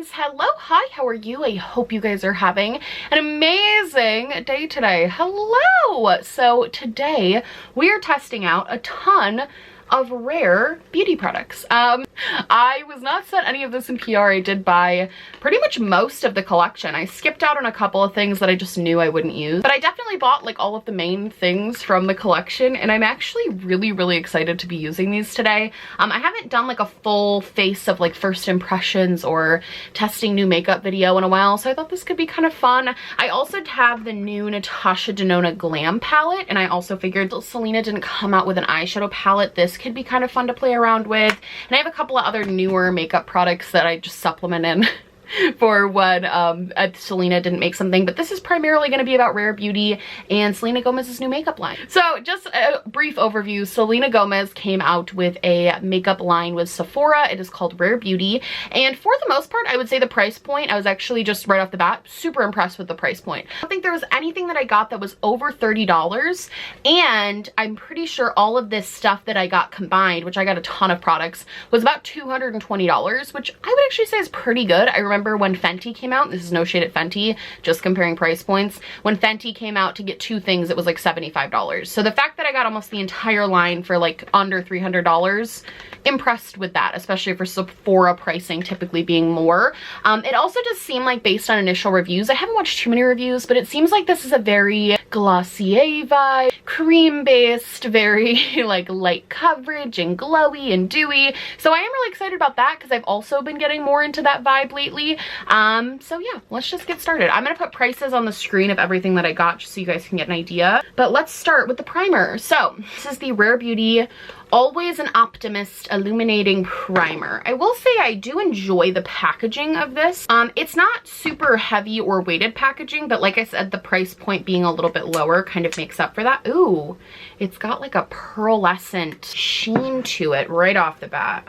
friends. Hello, hi, how are you? I hope you guys are having an amazing day today. Hello! So today we are testing out a ton of rare beauty products. I was not sent any of this in PR. I did buy pretty much most of the collection. I skipped out on a couple of things that I just knew I wouldn't use, but I definitely bought like all of the main things from the collection, and I'm actually really excited to be using these today. I haven't done like a full face of like first impressions or testing new makeup video in a while, so I thought this could be kind of fun. I also have the new Natasha Denona Glam palette, and I also figured Selena didn't come out with an eyeshadow palette. This could be kind of fun to play around with. And I have a couple of other newer makeup products that I just supplement in for when Selena didn't make something, but this is primarily going to be about rare beauty and Selena Gomez's new makeup line. So just a brief overview. Selena Gomez came out with a makeup line with Sephora. It is called Rare Beauty, and for the most part I would say the price point, I was actually just right off the bat super impressed with the price point. I don't think there was anything that I got that was over $30, and I'm pretty sure all of this stuff that I got combined, which I got a ton of products, was about $220, which I would actually say is pretty good. I remember when Fenty came out, this is no shade at Fenty, just comparing price points. When Fenty came out to get two things, it was like $75. So the fact that I got almost the entire line for like under $300, impressed with that, especially for Sephora pricing typically being more. It also does seem like, based on initial reviews, I haven't watched too many reviews, but it seems like this is a very Glossier vibe, cream-based, very like light coverage and glowy and dewy. So I am really excited about that because I've also been getting more into that vibe lately. So yeah, let's just get started. I'm gonna put prices on the screen of everything that I got just so you guys can get an idea. But let's start with the primer. So this is the Rare Beauty Always an Optimist Illuminating Primer. I will say I do enjoy the packaging of this. It's not super heavy or weighted packaging, but like I said, the price point being a little bit lower kind of makes up for that. Ooh, it's got like a pearlescent sheen to it right off the bat.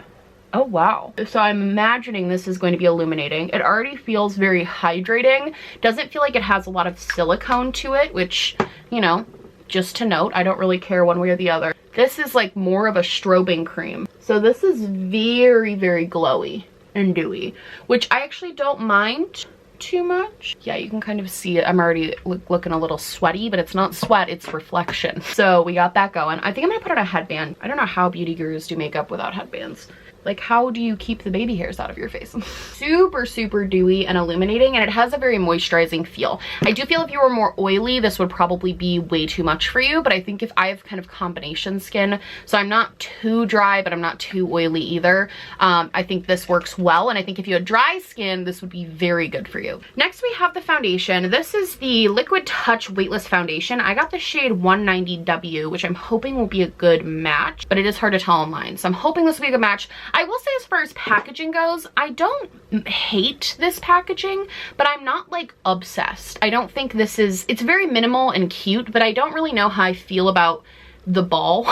Oh wow. So I'm imagining this is going to be illuminating. It already feels very hydrating. Doesn't feel like it has a lot of silicone to it, which, you know, just to note, I don't really care one way or the other. This is like more of a strobing cream. So this is very glowy and dewy, which I actually don't mind too much. Yeah, you can kind of see it. I'm already looking a little sweaty, but it's not sweat, it's reflection. So we got that going. I think I'm gonna put on a headband. I don't know how beauty gurus do makeup without headbands. Like, how do you keep the baby hairs out of your face? Super dewy and illuminating, and it has a very moisturizing feel. I do feel if you were more oily, this would probably be way too much for you, but I think if I have kind of combination skin, so I'm not too dry, but I'm not too oily either, I think this works well, and I think if you had dry skin, this would be very good for you. Next, we have the foundation. This is the Liquid Touch Weightless Foundation. I got the shade 190W, which I'm hoping will be a good match, but it is hard to tell online, so I'm hoping this will be a good match. I will say, as far as packaging goes, I don't hate this packaging, but I'm not like obsessed. I don't think this is, it's very minimal and cute, but I don't really know how I feel about the ball.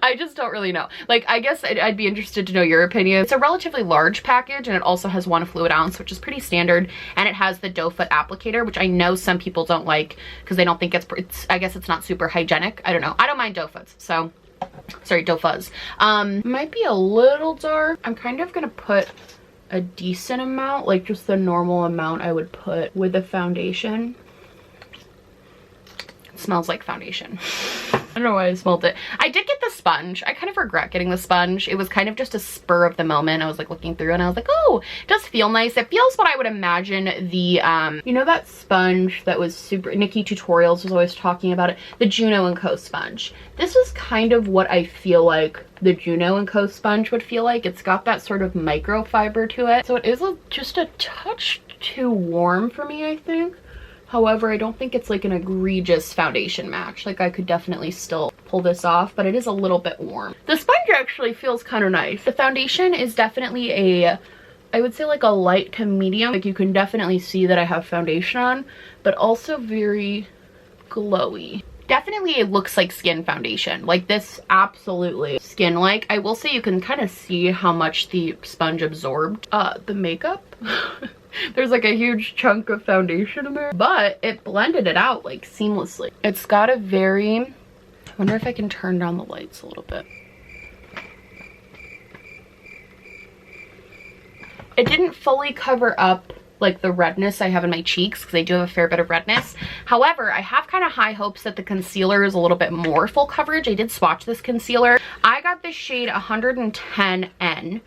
I just don't really know. Like, I guess I'd be interested to know your opinion. It's a relatively large package, and it also has 1 fluid ounce, which is pretty standard, and it has the doe foot applicator, which I know some people don't like because they don't think it's I guess it's not super hygienic. I don't know. I don't mind doe foots, so sorry, doe fuzz. Might be a little dark. I'm kind of gonna put a decent amount, like just the normal amount I would put with the foundation. It smells like foundation. I don't know why I smelled it. I did get the sponge. I kind of regret getting the sponge. It was kind of just a spur of the moment. I was like looking through and I was like, oh, it does feel nice. It feels what I would imagine the, you know, that sponge that was super, Nikki Tutorials was always talking about it, the Juno & Co sponge. This is kind of what I feel like the Juno & Co sponge would feel like. It's got that sort of microfiber to it. So it is just a touch too warm for me, I think. However, I don't think it's like an egregious foundation match. Like, I could definitely still pull this off, but it is a little bit warm. The sponge actually feels kind of nice. The foundation is definitely a, I would say like a light to medium. Like, you can definitely see that I have foundation on, but also very glowy. Definitely it looks like skin foundation. Like, this absolutely skin-like. I will say you can kind of see how much the sponge absorbed the makeup. There's like a huge chunk of foundation in there, but it blended it out like seamlessly. It's got a very, I wonder if I can turn down the lights a little bit. It didn't fully cover up like the redness I have in my cheeks because I do have a fair bit of redness. However, I have kind of high hopes that the concealer is a little bit more full coverage. I did swatch this concealer. I got this shade 110N.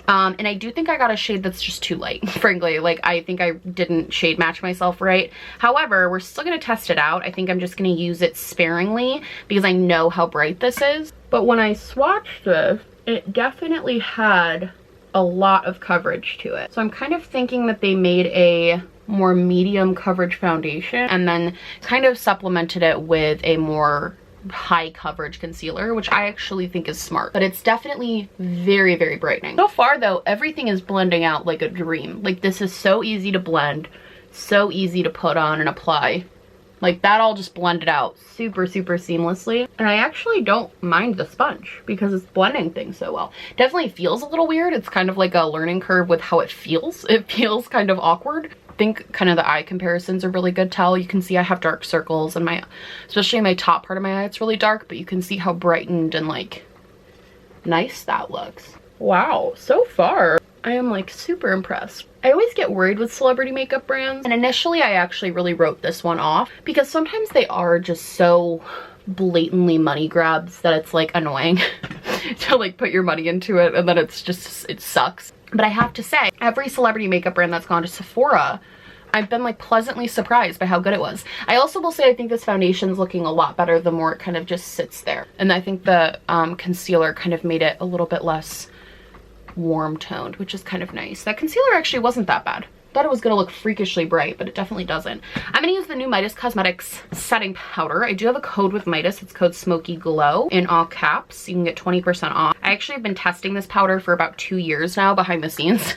And I do think I got a shade that's just too light, frankly. Like, I think I didn't shade match myself right. However, we're still going to test it out. I think I'm just going to use it sparingly because I know how bright this is. But when I swatched this, it definitely had a lot of coverage to it. So I'm kind of thinking that they made a more medium coverage foundation and then kind of supplemented it with a more high coverage concealer, which I actually think is smart. But it's definitely very, very brightening. So far though, everything is blending out like a dream. Like, this is so easy to blend, so easy to put on and apply. Like, that all just blended out super, super seamlessly. And I actually don't mind the sponge because it's blending things so well. Definitely feels a little weird. It's kind of like a learning curve with how it feels. It feels kind of awkward. I think kind of the eye comparisons are really good tell. You can see I have dark circles and especially my top part of my eye, it's really dark, but you can see how brightened and like nice that looks. Wow, so far I am like super impressed. I always get worried with celebrity makeup brands, and initially I actually really wrote this one off because sometimes they are just so blatantly money grabs that it's like annoying to like put your money into it and then it's just, it sucks. But I have to say, every celebrity makeup brand that's gone to Sephora, I've been like pleasantly surprised by how good it was. I also will say I think this foundation's looking a lot better the more it kind of just sits there. And I think the concealer kind of made it a little bit less warm toned, which is kind of nice. That concealer actually wasn't that bad. Thought it was gonna look freakishly bright, but it definitely doesn't. I'm gonna use the new Midas Cosmetics setting powder. I do have a code with Midas. It's code Smokey Glow in all caps. You can get 20% off. I actually have been testing this powder for about 2 years now behind the scenes.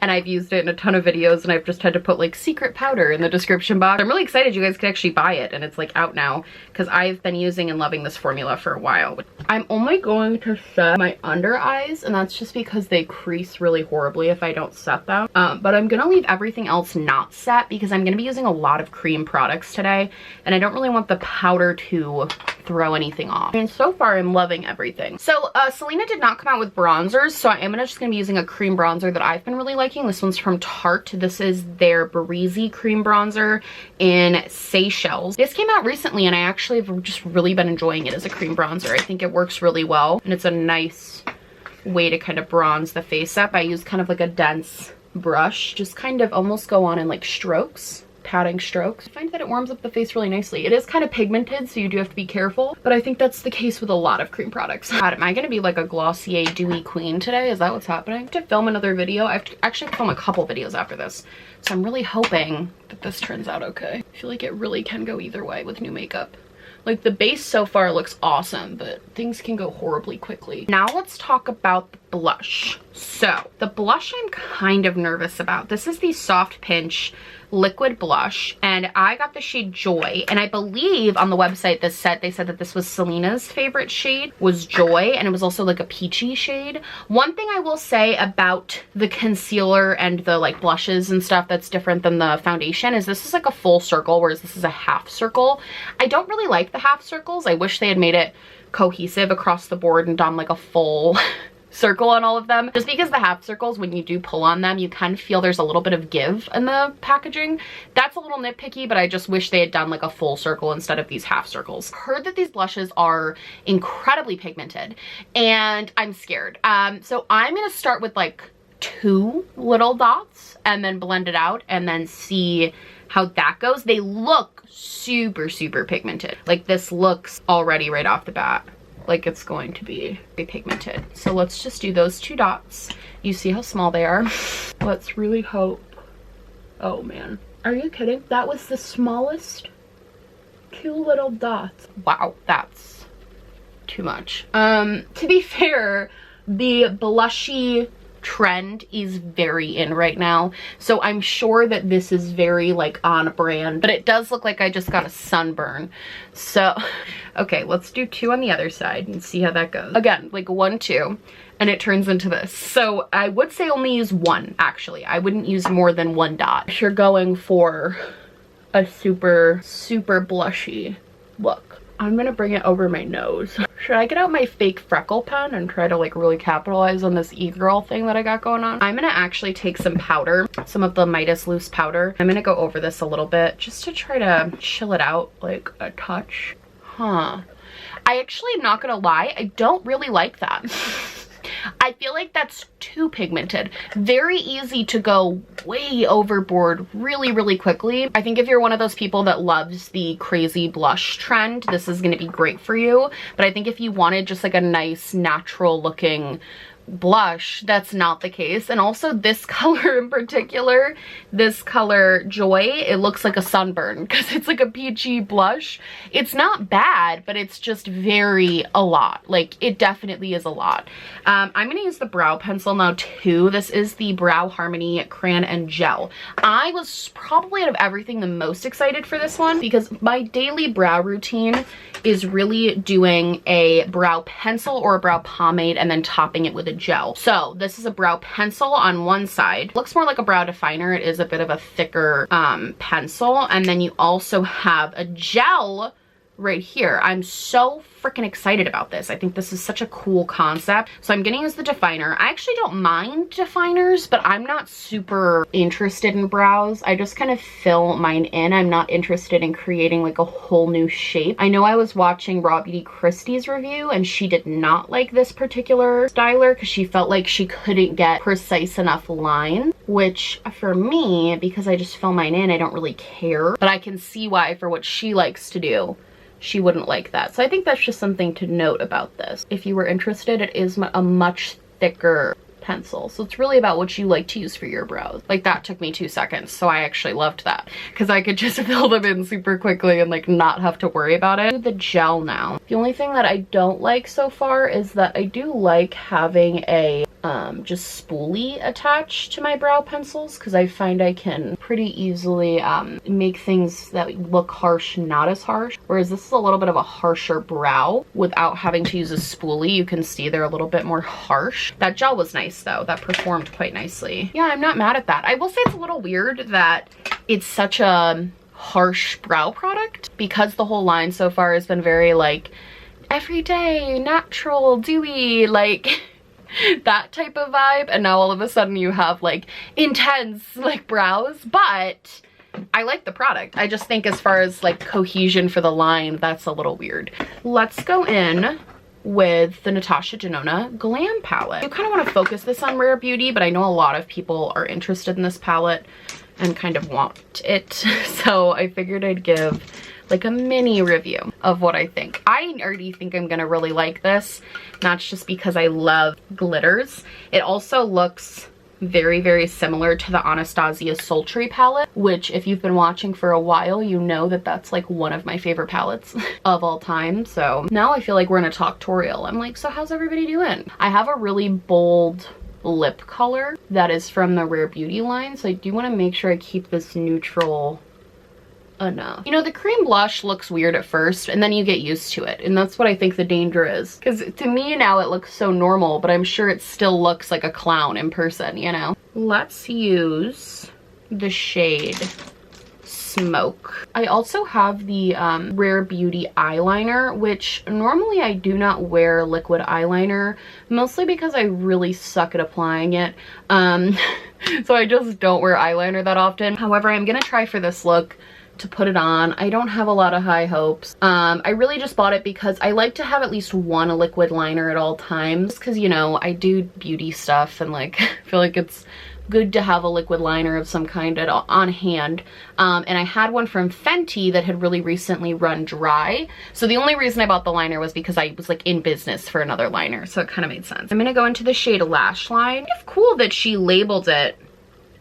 And I've used it in a ton of videos, and I've just had to put like secret powder in the description box. I'm really excited you guys can actually buy it, and it's like out now because I've been using and loving this formula for a while. I'm only going to set my under eyes, and that's just because they crease really horribly if I don't set them. But I'm gonna leave everything else not set because I'm gonna be using a lot of cream products today, and I don't really want the powder to throw anything off. And so far I'm loving everything. So Selena did not come out with bronzers, so I am just gonna be using a cream bronzer that I've been really liking. This one's from Tarte. This is their Breezy cream bronzer in Seychelles. This came out recently and I actually have just really been enjoying it as a cream bronzer. I think it works really well and it's a nice way to kind of bronze the face up. I use kind of like a dense brush, just kind of almost go on in like strokes, patting strokes. I find that it warms up the face really nicely. It is kind of pigmented, so you do have to be careful, but I think that's the case with a lot of cream products. God, am I gonna be like a Glossier dewy queen today? Is that what's happening? I have to film another video. I have to actually film a couple videos after this, so I'm really hoping that this turns out okay. I feel like it really can go either way with new makeup. Like, the base so far looks awesome, but things can go horribly quickly. Now let's talk about the blush. So the blush I'm kind of nervous about. This is the Soft Pinch liquid blush, and I got the shade Joy, and I believe on the website they said that this was Selena's favorite shade was Joy, and it was also like a peachy shade. One thing I will say about the concealer and the like blushes and stuff that's different than the foundation is this is like a full circle, whereas this is a half circle. I don't really like the half circles. I wish they had made it cohesive across the board and done like a full circle on all of them, just because the half circles, when you do pull on them, you kind of feel there's a little bit of give in the packaging. That's a little nitpicky, but I just wish they had done like a full circle instead of these half circles. Heard that these blushes are incredibly pigmented and I'm scared. So I'm gonna start with like 2 little dots and then blend it out and then see how that goes. They look super, super pigmented. Like, this looks already right off the bat like it's going to be pigmented. So let's just do those 2 dots. You see how small they are. Let's really hope. Oh man, are you kidding? That was the smallest 2 little dots. Wow, that's too much. To be fair, the blushy trend is very in right now, so I'm sure that this is very like on brand, but it does look like I just got a sunburn. So okay, let's do 2 on the other side and see how that goes. Again, like 1, 2, and it turns into this. So I would say only use 1, actually. I wouldn't use more than 1 dot if you're going for a super, super blushy look. I'm gonna bring it over my nose. Should I get out my fake freckle pen and try to like really capitalize on this e-girl thing that I got going on? I'm gonna actually take some powder, some of the Midas Loose powder. I'm gonna go over this a little bit just to try to chill it out like a touch. Huh. I actually am not gonna lie, I don't really like that. I feel like that's too pigmented. Very easy to go way overboard really, really quickly. I think if you're one of those people that loves the crazy blush trend, this is gonna be great for you. But I think if you wanted just like a nice, natural looking blush, that's not the case. And also this color in particular, this color Joy, it looks like a sunburn because it's like a peachy blush. It's not bad, but it's just very a lot. Like it definitely is a lot. I'm gonna use the brow pencil now too. This is the Brow Harmony Crayon and Gel. I was probably out of everything the most excited for this one because my daily brow routine is really doing a brow pencil or a brow pomade and then topping it with a gel. So this is a brow pencil on one side. Looks more like a brow definer. It is a bit of a thicker pencil. And then you also have a gel right here. I'm so freaking excited about this. I think this is such a cool concept. So I'm gonna use the definer. I actually don't mind definers, but I'm not super interested in brows. I just kind of fill mine in. I'm not interested in creating like a whole new shape. I know I was watching Raw Beauty Christie's review and she did not like this particular styler because she felt like she couldn't get precise enough lines, which for me, because I just fill mine in, I don't really care. But I can see why for what she likes to do, she wouldn't like that. So I think that's just something to note about this. If you were interested, it is a much thicker pencil. So it's really about what you like to use for your brows. Like that took me 2 seconds. So I actually loved that because I could just fill them in super quickly and like not have to worry about it. The gel now. The only thing that I don't like so far is that I do like having a just spoolie attached to my brow pencils because I find I can pretty easily make things that look harsh not as harsh, whereas this is a little bit of a harsher brow without having to use a spoolie. You can see they're a little bit more harsh. That gel was nice though. That performed quite nicely. Yeah, I'm not mad at that. I will say it's a little weird that it's such a harsh brow product because the whole line so far has been very like everyday, natural, dewy, like that type of vibe, and now all of a sudden you have like intense like brows. But I like the product. I just think as far as like cohesion for the line, that's a little weird. Let's go in with the Natasha Denona Glam palette. I kind of want to focus this on Rare Beauty, but I know a lot of people are interested in this palette and kind of want it. So I figured I'd give like a mini review of what I think. I already think I'm gonna really like this. That's just because I love glitters. It also looks very, very similar to the Anastasia Sultry palette, which if you've been watching for a while, you know that that's like one of my favorite palettes of all time. So now I feel like we're in a talktorial. I'm like, so how's everybody doing? I have a really bold lip color that is from the Rare Beauty line, so I do want to make sure I keep this neutral enough. You know, the cream blush looks weird at first and then you get used to it, and that's what I think the danger is, because to me now it looks so normal, but I'm sure it still looks like a clown in person, you know. Let's use the shade Smoke. I also have the Rare Beauty eyeliner, which normally I do not wear liquid eyeliner, mostly because I really suck at applying it. So I just don't wear eyeliner that often. However, I'm gonna try for this look to put it on. I don't have a lot of high hopes. I really just bought it because I like to have at least one liquid liner at all times, because you know I do beauty stuff and like I feel like it's good to have a liquid liner of some kind on hand. And I had one from Fenty that had really recently run dry, so the only reason I bought the liner was because I was like in business for another liner, so it kind of made sense. I'm gonna go into the shade Lash Line. It's cool that she labeled it.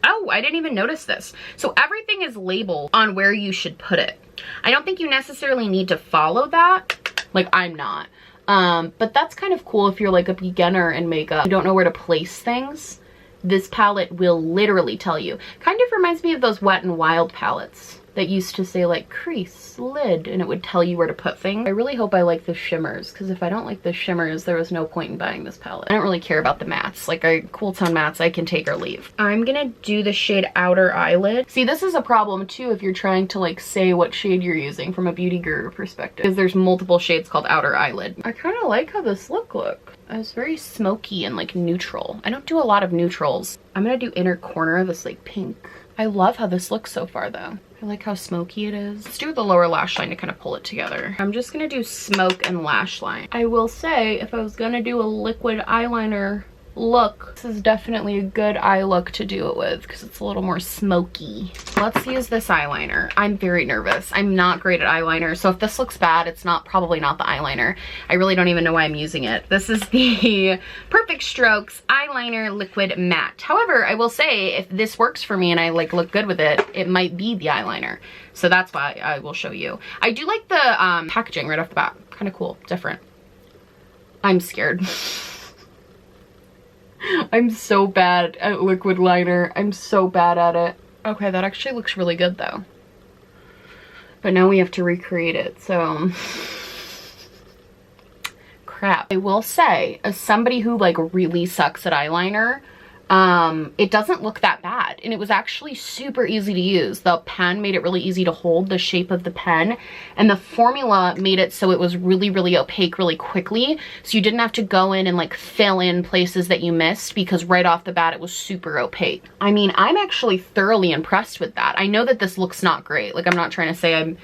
Oh, I didn't even notice this. So everything is labeled on where you should put it. I don't think you necessarily need to follow that. Like, I'm not. But that's kind of cool if you're like a beginner in makeup. You don't know where to place things. This palette will literally tell you. Kind of reminds me of those Wet n Wild palettes. that used to say like crease, lid, and it would tell you where to put things. I really hope I like the shimmers, because if I don't like the shimmers, there was no point in buying this palette. I don't really care about the mattes. Like, cool tone mattes I can take or leave. I'm gonna do the shade Outer Eyelid. See, this is a problem too if you're trying to like say what shade you're using from a beauty guru perspective, because there's multiple shades called Outer Eyelid. I kind of like how this looks. It's very smoky and like neutral. I don't do a lot of neutrals. I'm gonna do inner corner, this like pink. I love how this looks so far though. I like how smoky it is. Let's do the lower lash line to kind of pull it together. I'm just gonna do smoke and lash line. I will say, if I was gonna do a liquid eyeliner look, this is definitely a good eye look to do it with, because it's a little more smoky. Let's use this eyeliner. I'm very nervous. I'm not great at eyeliner, so if this looks bad, it's probably not the eyeliner. I really don't even know why I'm using it. This is the Perfect Strokes Eyeliner Liquid Matte. However, I will say, if this works for me and I like look good with it, it might be the eyeliner. So that's why I will show you. I do like the packaging right off the bat. Kind of cool, different. I'm scared. I'm so bad at liquid liner. I'm so bad at it. Okay, that actually looks really good though. But now we have to recreate it, so crap. I will say, as somebody who like really sucks at eyeliner, it doesn't look that bad, and it was actually super easy to use. The pen made it really easy to hold the shape of the pen, and the formula made it so it was really, really opaque really quickly, so you didn't have to go in and like fill in places that you missed, because right off the bat it was super opaque. I mean, I'm actually thoroughly impressed with that. I know that this looks not great. Like, I'm not trying to say I'm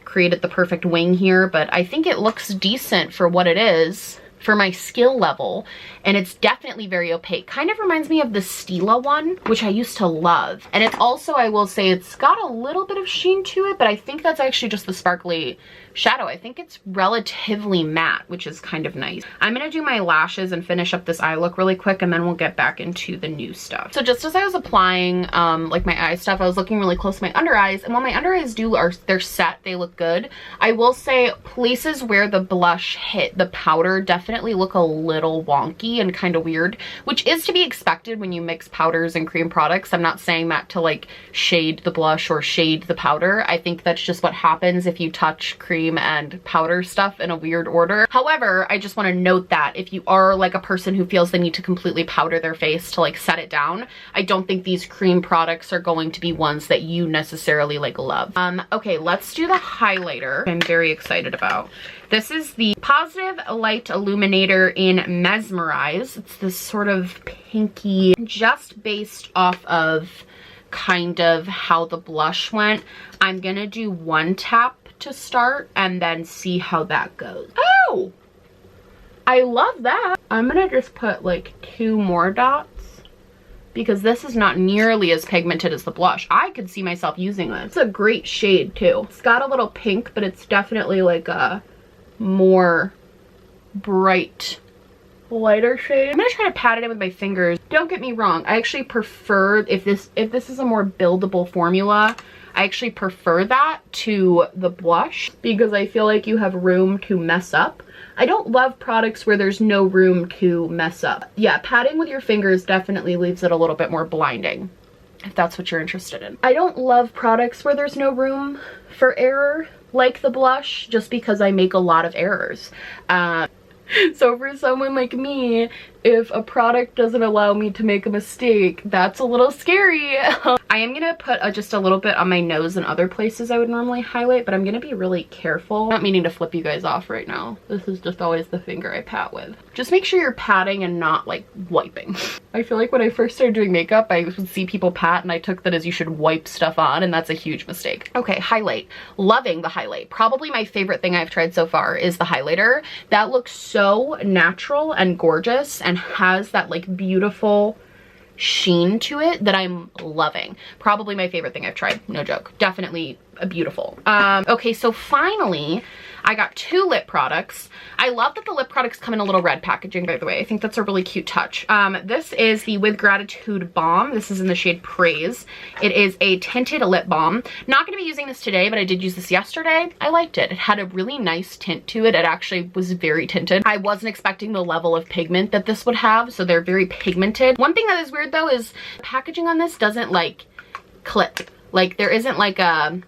created the perfect wing here, but I think it looks decent for what it is, for my skill level, and it's definitely very opaque. Kind of reminds me of the Stila one, which I used to love. And it's also, I will say, it's got a little bit of sheen to it, but I think that's actually just the sparkly shadow. I think it's relatively matte, which is kind of nice. I'm gonna do my lashes and finish up this eye look really quick, and then we'll get back into the new stuff. So just as I was applying like my eye stuff, I was looking really close to my under eyes, and while my under eyes they're set, they look good. I will say places where the blush hit the powder definitely look a little wonky and kind of weird, which is to be expected when you mix powders and cream products. I'm not saying that to like shade the blush or shade the powder. I think that's just what happens if you touch cream and powder stuff in a weird order. However, I just want to note that if you are like a person who feels they need to completely powder their face to like set it down, I don't think these cream products are going to be ones that you necessarily like love. Okay, let's do the highlighter I'm very excited about. This is the Positive Light Illuminator in Mesmerize. It's this sort of pinky, just based off of kind of how the blush went. I'm gonna do one tap to start and then see how that goes. Oh, I love that. I'm gonna just put like 2 more dots, because this is not nearly as pigmented as the blush. I could see myself using this. It's a great shade too. It's got a little pink, but it's definitely like a more bright, lighter shade. I'm gonna try to pat it in with my fingers. Don't get me wrong, I actually prefer, if this is a more buildable formula, I actually prefer that to the blush, because I feel like you have room to mess up. I don't love products where there's no room to mess up. Yeah, patting with your fingers definitely leaves it a little bit more blinding, if that's what you're interested in. I don't love products where there's no room for error, like the blush, just because I make a lot of errors. So for someone like me, if a product doesn't allow me to make a mistake, that's a little scary. I am gonna put just a little bit on my nose and other places I would normally highlight, but I'm gonna be really careful. I'm not meaning to flip you guys off right now. This is just always the finger I pat with. Just make sure you're patting and not like wiping. I feel like when I first started doing makeup, I would see people pat and I took that as you should wipe stuff on, and that's a huge mistake. Okay, highlight. Loving the highlight. Probably my favorite thing I've tried so far is the highlighter. That looks so natural and gorgeous and has that like beautiful sheen to it that I'm loving. Probably my favorite thing I've tried, no joke. Definitely beautiful. Okay, so finally I got 2 lip products. I love that the lip products come in a little red packaging, by the way. I think that's a really cute touch. This is the With Gratitude Balm. This is in the shade Praise. It is a tinted lip balm. Not gonna be using this today, but I did use this yesterday. I liked it. It had a really nice tint to it. It actually was very tinted. I wasn't expecting the level of pigment that this would have, so they're very pigmented. One thing that is weird though is packaging on this doesn't like clip. Like there isn't like a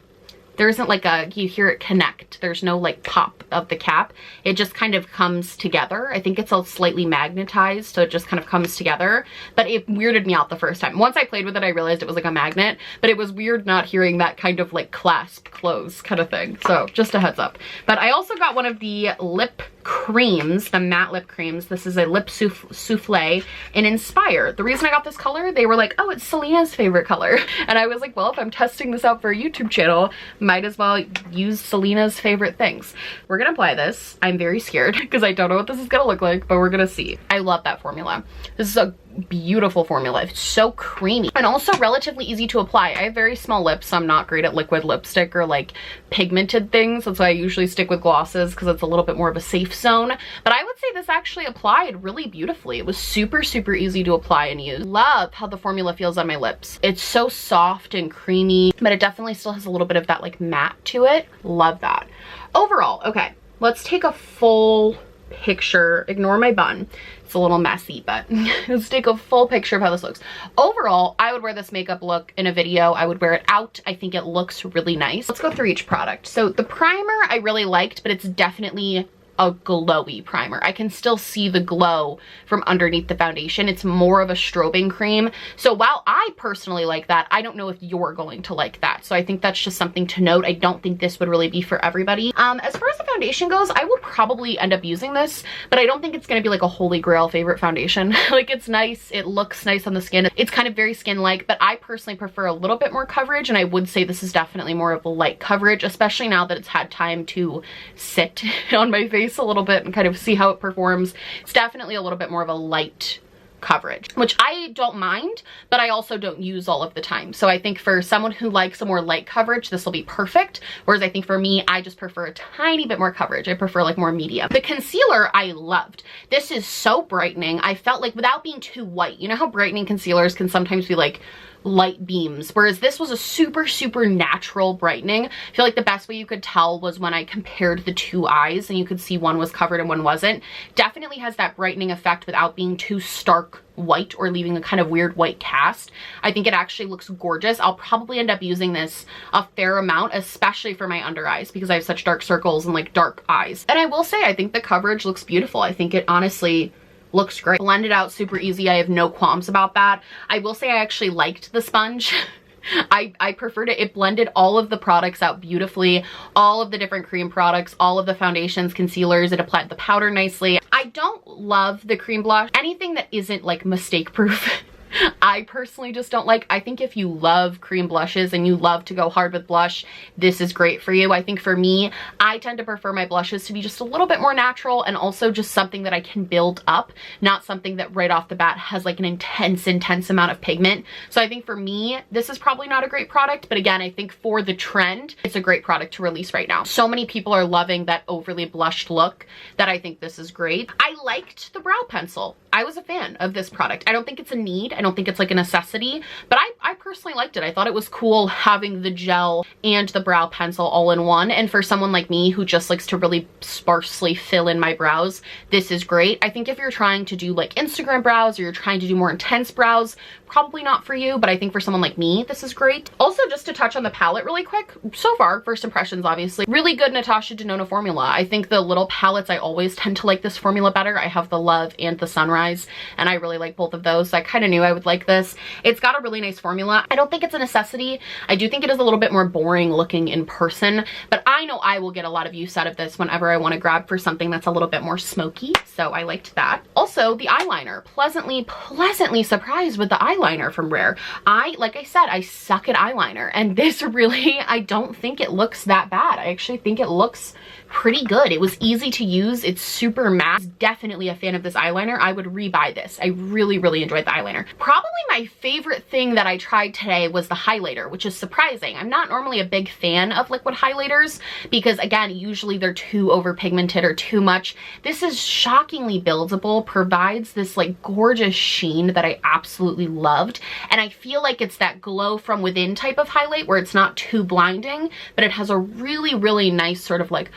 there isn't like a, you hear it connect. There's no like pop of the cap. It just kind of comes together. I think it's all slightly magnetized, so it just kind of comes together. But it weirded me out the first time. Once I played with it, I realized it was like a magnet, but it was weird not hearing that kind of like clasp close kind of thing. So just a heads up. But I also got one of the lip creams, the matte lip creams. This is a lip souffle in Inspire. The reason I got this color, they were like, oh, it's Selena's favorite color. And I was like, well, if I'm testing this out for a YouTube channel, might as well use Selena's favorite things. We're gonna apply this. I'm very scared because I don't know what this is gonna look like, but we're gonna see. I love that formula. This is a beautiful formula. It's so creamy and also relatively easy to apply. I have very small lips, so I'm not great at liquid lipstick or like pigmented things. That's why I usually stick with glosses, because it's a little bit more of a safe zone. But I would say this actually applied really beautifully. It was super, super easy to apply and use. Love how the formula feels on my lips. It's so soft and creamy, but it definitely still has a little bit of that like matte to it. Love that. Overall, okay, let's take a full picture. Ignore my bun. It's a little messy, but let's take a full picture of how this looks. Overall, I would wear this makeup look in a video. I would wear it out. I think it looks really nice. Let's go through each product. So the primer I really liked, but it's definitely a glowy primer. I can still see the glow from underneath the foundation. It's more of a strobing cream. So while I personally like that, I don't know if you're going to like that. So I think that's just something to note. I don't think this would really be for everybody. As far as the foundation goes, I will probably end up using this, but I don't think it's gonna be like a holy grail favorite foundation. Like, it's nice, it looks nice on the skin. It's kind of very skin-like, but I personally prefer a little bit more coverage, and I would say this is definitely more of a light coverage, especially now that it's had time to sit on my face a little bit and kind of see how it performs. It's definitely a little bit more of a light coverage, which I don't mind, but I also don't use all of the time. So I think for someone who likes a more light coverage, this will be perfect. Whereas I think for me, I just prefer a tiny bit more coverage. I prefer like more medium. The concealer I loved. This is so brightening. I felt like, without being too white, you know how brightening concealers can sometimes be like light beams, whereas this was a super, super natural brightening. I feel like the best way you could tell was when I compared the two eyes and you could see one was covered and one wasn't. Definitely has that brightening effect without being too stark white or leaving a kind of weird white cast. I think it actually looks gorgeous. I'll probably end up using this a fair amount, especially for my under eyes, because I have such dark circles and like dark eyes. And I will say, I think the coverage looks beautiful. I think it honestly looks great. Blended out super easy. I have no qualms about that. I will say I actually liked the sponge. I preferred it. It blended all of the products out beautifully, all of the different cream products, all of the foundations, concealers. It applied the powder nicely. I don't love the cream blush. Anything that isn't like mistake proof I personally just don't like. I think if you love cream blushes and you love to go hard with blush, this is great for you. I think for me, I tend to prefer my blushes to be just a little bit more natural and also just something that I can build up, not something that right off the bat has like an intense amount of pigment. So I think for me, this is probably not a great product, but again, I think for the trend, it's a great product to release right now. So many people are loving that overly blushed look that I think this is great. I liked the brow pencil. I was a fan of this product. I don't think it's a need. I don't think it's like a necessity, but I personally liked it. I thought it was cool having the gel and the brow pencil all in one. And for someone like me who just likes to really sparsely fill in my brows, this is great. I think if you're trying to do like Instagram brows or you're trying to do more intense brows, probably not for you, but I think for someone like me, this is great. Also, just to touch on the palette really quick, so far, first impressions, obviously, really good Natasha Denona formula. I think the little palettes, I always tend to like this formula better. I have the Love and the Sunrise, and I really like both of those, so I kind of knew I would like this. It's got a really nice formula. I don't think it's a necessity. I do think it is a little bit more boring looking in person, but I know I will get a lot of use out of this whenever I want to grab for something that's a little bit more smoky, so I liked that. Also, the eyeliner. Pleasantly surprised with the eyeliner from Rare. Like I said, I suck at eyeliner, and this really, I don't think it looks that bad. I actually think it looks pretty good. It was easy to use. It's super matte. Definitely a fan of this eyeliner. I would rebuy this. I really enjoyed the eyeliner. Probably my favorite thing that I tried today was the highlighter, which is surprising. I'm not normally a big fan of liquid highlighters because, again, usually they're too overpigmented or too much. This is shockingly buildable, provides this like gorgeous sheen that I absolutely loved, and I feel like it's that glow from within type of highlight where it's not too blinding, but it has a really nice sort of like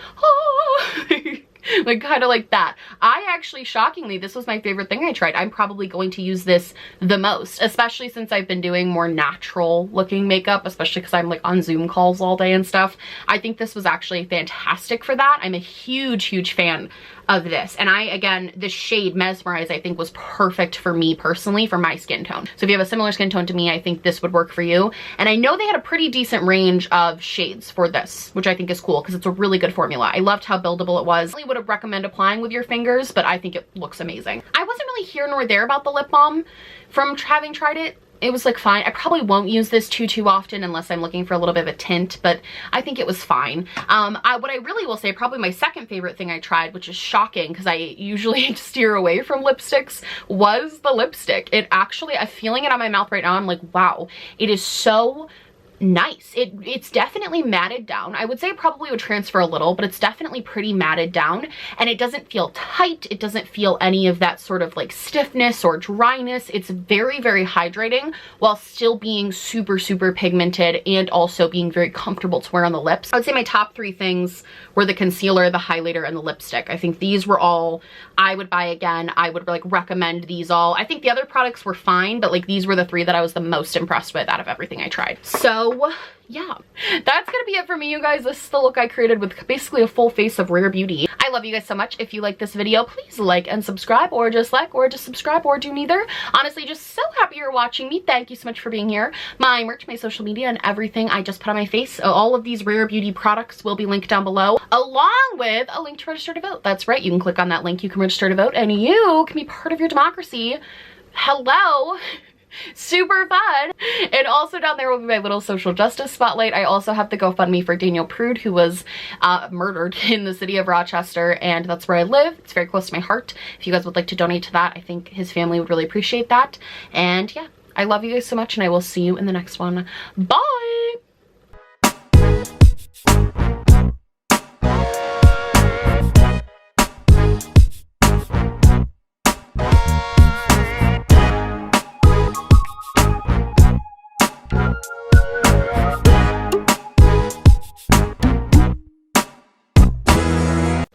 like kind of like that. I actually, shockingly, this was my favorite thing I tried. I'm probably going to use this the most, especially since I've been doing more natural looking makeup, especially because I'm like on Zoom calls all day and stuff. I think this was actually fantastic for that. I'm a huge fan of this. And again, this shade Mesmerize, I think was perfect for me personally, for my skin tone. So if you have a similar skin tone to me, I think this would work for you. And I know they had a pretty decent range of shades for this, which I think is cool because it's a really good formula. I loved how buildable it was. I really would recommend applying with your fingers, but I think it looks amazing. I wasn't really here nor there about the lip balm from having tried it. It was like fine. I probably won't use this too often unless I'm looking for a little bit of a tint, but I think it was fine. What I really will say, probably my second favorite thing I tried, which is shocking because I usually steer away from lipsticks, was the lipstick. It actually, I'm feeling it on my mouth right now. I'm like, wow, it is so nice. It's definitely matted down. I would say it probably would transfer a little, but it's definitely pretty matted down, and it doesn't feel tight. It doesn't feel any of that sort of like stiffness or dryness. It's very hydrating while still being super pigmented and also being very comfortable to wear on the lips. I would say my top three things were the concealer, the highlighter, and the lipstick. I think these were all I would buy again. I would like recommend these all. I think the other products were fine, but like these were the three that I was the most impressed with out of everything I tried. So yeah, that's gonna be it for me, you guys. This is the look I created with basically a full face of Rare Beauty. I love you guys so much. If you like this video, please like and subscribe, or just subscribe, or do neither. Honestly, just so happy you're watching me. Thank you so much for being here. My merch, my social media, and everything I just put on my face, all of these Rare Beauty products will be linked down below, along with a link to register to vote. That's right, you can click on that link, you can register to vote, and you can be part of your democracy. Hello. Super fun. And also down there will be my little social justice spotlight. I also have the GoFundMe for Daniel Prude, who was murdered in the city of Rochester, and that's where I live. It's very close to my heart. If you guys would like to donate to that, I think his family would really appreciate that. And yeah, I love you guys so much, and I will see you in the next one. Bye.